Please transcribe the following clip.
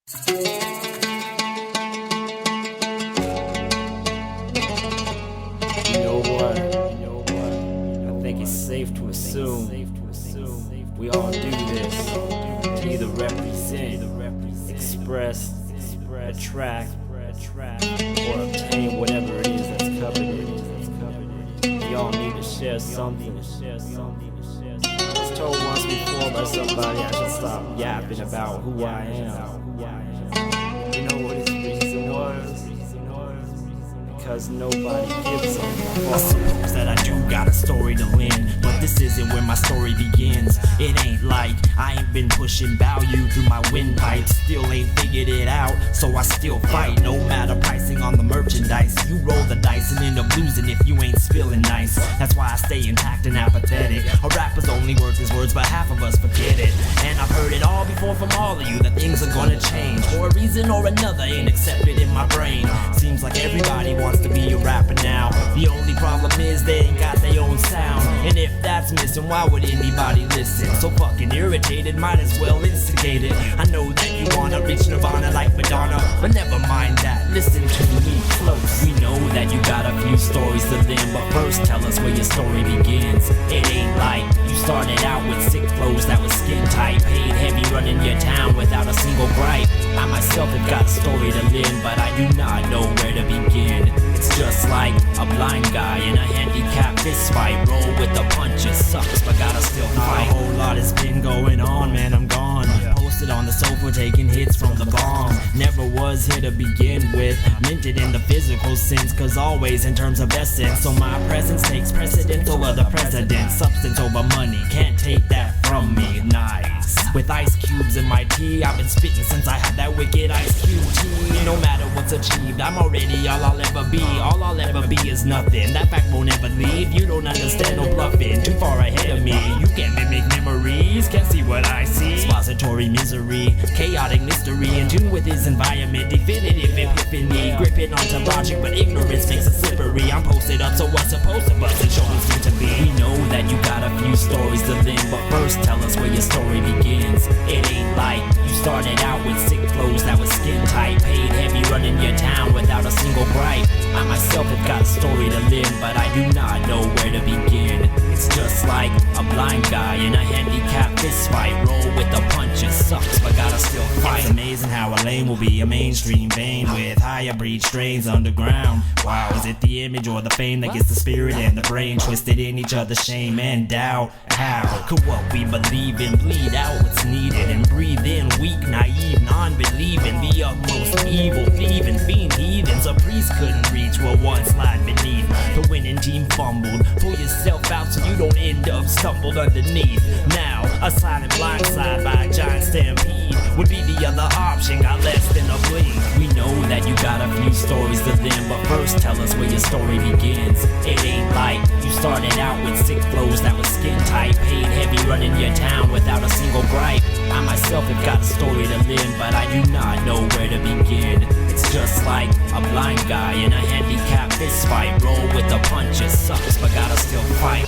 You know what? I think it's safe to assume we all do this to either represent, express, attract, or obtain whatever it is that's coveted. We all need to share something. I was told once before by somebody I should stop yapping about who I am. You know what his reason was? Because nobody gives a fuck. I suppose that I do got a story to lend, but this isn't where my story begins. It ain't like I ain't been pushing value through my windpipe. Still ain't figured it out, so I still fight. No matter pricing on the merchandise, you roll the dice and end up losing if you ain't spilling nice. That's why I stay intact and apathetic. A rapper's only worth his words, but half of us forget it. And I've heard it all before from all of you, that things are gonna change for a reason or another, ain't accepted in my brain. Seems like everybody wants to be a rapper now. The only problem is they ain't got their own sound, and if that's missing, why would anybody listen? So fucking irritated, might as well instigate it. I know that you wanna reach Nirvana like Madonna, but never mind that, listen to me close. We know that you got a few stories to them, but first tell us where your story begins. It ain't like you started out with sick flows that was skin tight, paid heavy running your town without a single gripe. I myself have got a story to live, but I do not know where to begin. It's just like a blind guy in a handicapped fist fight. Roll with the punches, sucks, but gotta still fight. A whole lot has been going on, man, I'm gone. Posted on the sofa, taking hits from the bomb. Never was here to begin with. Minted in the physical sense, cause always in terms of essence. So my presence takes precedence over the president. Substance over money, can't take that from me. Nice. With ice cubes in my tea, I've been spitting since I had that wicked ice cube tea. No matter what's achieved, I'm already all I'll ever be. All I'll ever be is nothing. That fact won't ever leave. You don't understand, no bluffing. Too far ahead of me. You can't mimic memories, can't see what I see. Expository misery, chaotic mystery, in tune with his environment. Definitive epiphany, gripping onto logic, but ignorance makes it slippery. I'm posted up, so what's supposed to bust and show what's meant to be. We know that you got a few stories to live, but first tell us where your story begins. It ain't like you started out with sick flows that was skin tight, paid heavy running your town without a single gripe. I myself have got a story to live, but I do not know where to begin. It's just like a blind guy in a handicapped fist fight. Roll with the punches, sucks, but gotta still fight. It's amazing how a lane will be a mainstream vein with higher breed strains underground. Wow, is it the image or the fame that gets the spirit and the brain twisted in each other's shame and doubt? How could what we believe in bleed out what's needed and breathe in weak, naive, non-believing, the utmost evil, thieving, fiend heathens a priest couldn't reach will one slide beneath. The winning team fumbled, pull yourself out so you don't end up stumbled underneath. Now, a silent blindside by a giant stampede would be the other option, got less than a blink. We know that you got a few stories to them, but first tell us where your story begins. It ain't like you started out with sick flows that was skin tight, paid heavy running your town without a single gripe. I myself have got a story to live, but I do not know where to begin. It's just like a blind guy in a handicapped fist fight. Roll with the punches, sucks, but gotta still fight.